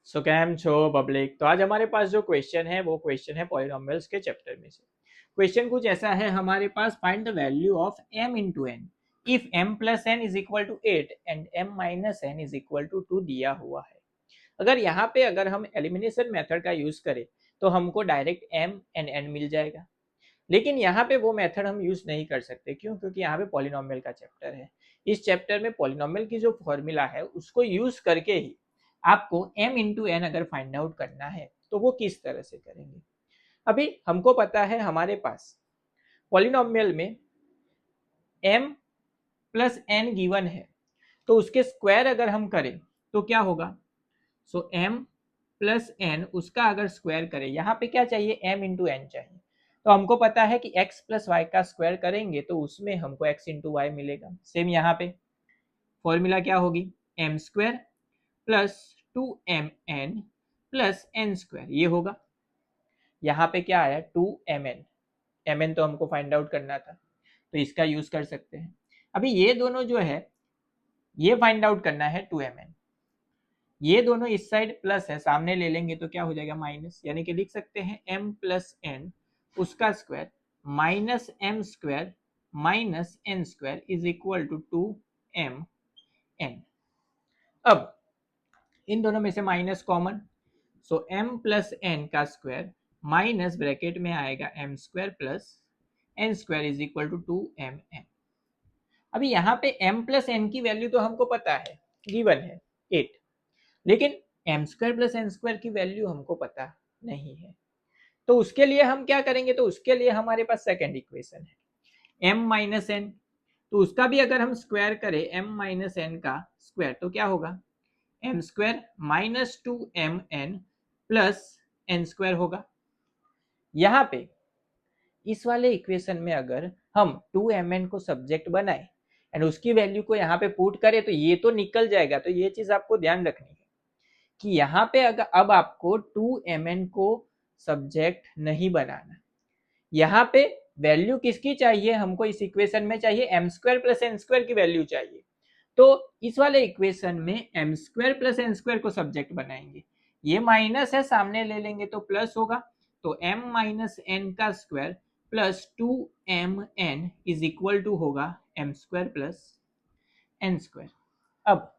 सो cam छो public. तो आज हमारे पास जो क्वेश्चन है वो क्वेश्चन है पॉलिनोमियल्स के चैप्टर में से। क्वेश्चन कुछ ऐसा है हमारे पास, find the value of m into n if m plus n is equal to 8 and m minus n is equal to 2 दिया हुआ है। अगर यहाँ पे अगर हम एलिमिनेशन मेथड का यूज करें तो हमको डायरेक्ट m एंड n मिल जाएगा, लेकिन यहाँ पे वो मेथड हम यूज नहीं कर सकते। क्यों? क्योंकि यहाँ पे पॉलिनोमियल का चैप्टर है। इस चैप्टर में पॉलिनोमियल की जो फॉर्मूला है उसको यूज करके ही आपको m इंटू एन अगर फाइंड आउट करना है तो वो किस तरह से करेंगे। अभी हमको पता है हमारे पास पॉलिनोमियल में m प्लस एन गिवन है, तो उसके स्क्वायर अगर हम करें तो क्या होगा। सो m प्लस एन उसका अगर स्क्वायर करें, यहाँ पे क्या चाहिए, m इंटू एन चाहिए। तो हमको पता है कि x प्लस वाई का स्क्वायर करेंगे तो उसमें हमको x इंटू वाई मिलेगा। सेम यहाँ पे फॉर्मूला क्या होगी, m square plus 2mn plus n square, ये होगा। यहाँ पे क्या आया 2mn, mn तो हमको फाइंड आउट करना था तो इसका यूज कर सकते हैं। अभी ये दोनों जो है ये फाइंड आउट करना है 2mn, ये दोनों इस साइड प्लस है, सामने ले लेंगे तो क्या हो जाएगा माइनस, यानी कि लिख सकते हैं m प्लस एन उसका square minus m square minus n square is equal to 2mn। अब इन दोनों में से minus common, so m plus n का स्क्वायर माइनस ब्रैकेट में आएगा m square plus n square is equal to 2mn। अभी यहाँ पे m प्लस एन की वैल्यू तो हमको पता है, गिवन है 8, लेकिन m square plus n square की वैल्यू हमको पता नहीं है। तो उसके लिए हम क्या करेंगे, तो उसके लिए हमारे पास सेकेंड इक्वेशन है m माइनस एन, तो उसका भी अगर हम स्क्वायर करें m माइनस एन का स्क्वायर तो क्या होगा, m square minus 2mn plus n square होगा। यहाँ पे इस वाले इक्वेशन में अगर हम 2mn को सब्जेक्ट बनाए एंड उसकी वैल्यू को यहाँ पे पुट करें तो ये तो निकल जाएगा। तो ये चीज आपको ध्यान रखनी है कि यहाँ पे अगर अब आपको 2mn को सब्जेक्ट नहीं बनाना, यहाँ पे वैल्यू किसकी चाहिए, हमको इस इक्वेशन में चाहिए m square plus n square की वैल्यू चाहिए। तो इस वाले इक्वेशन में m square plus n square को सब्जेक्ट बनाएंगे, ये माइनस है सामने ले लेंगे तो प्लस होगा, तो m माइनस एन का square plus 2mn is equal to होगा m square plus n square. अब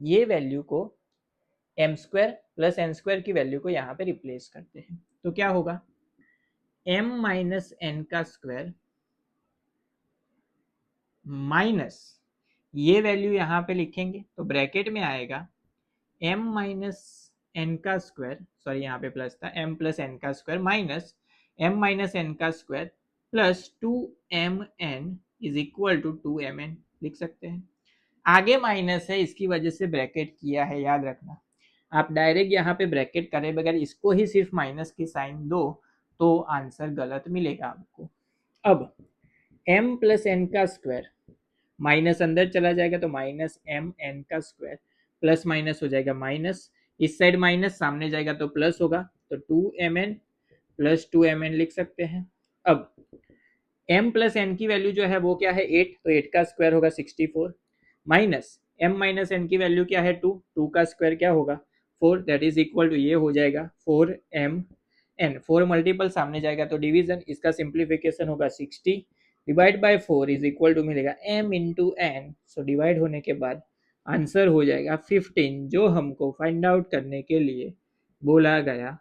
ये वैल्यू को m square plus n square की वैल्यू को यहाँ पे रिप्लेस करते हैं तो क्या होगा, m माइनस एन का स्क्वायर माइनस ये वैल्यू यहाँ पे लिखेंगे तो ब्रैकेट में आएगा m माइनस एन का स्क्वायर, सॉरी यहाँ पे प्लस था, m प्लस एन का square minus m minus n का square plus 2mn is equal to 2mn लिख सकते हैं। आगे माइनस है इसकी वजह से ब्रैकेट किया है, याद रखना। आप डायरेक्ट यहाँ पे ब्रैकेट करे बगैर इसको ही सिर्फ माइनस की साइन दो तो आंसर गलत मिलेगा आपको। अब m प्लस एन का स्क्वायर माइनस अंदर चला जाएगा तो माइनस एम एन का स्क्वायर प्लस माइनस हो जाएगा माइनस, इस साइड माइनस सामने जाएगा तो प्लस होगा, तो 2mn प्लस 2mn लिख सकते हैं। अब m प्लस एन की वैल्यू जो है वो क्या है 8, तो 8 का स्क्वायर होगा 64 माइनस m माइनस एन की वैल्यू क्या है 2, 2 का स्क्वायर क्या होगा 4, दैट इज इक्वल टू ये हो जाएगा 4mn, 4 मल्टीपल सामने जाएगा तो डिवीजन, इसका सिंप्लीफिकेशन होगा 60 divide by 4 is equal to मिलेगा m into n. So divide होने के बाद आंसर हो जाएगा 15, जो हमको फाइंड आउट करने के लिए बोला गया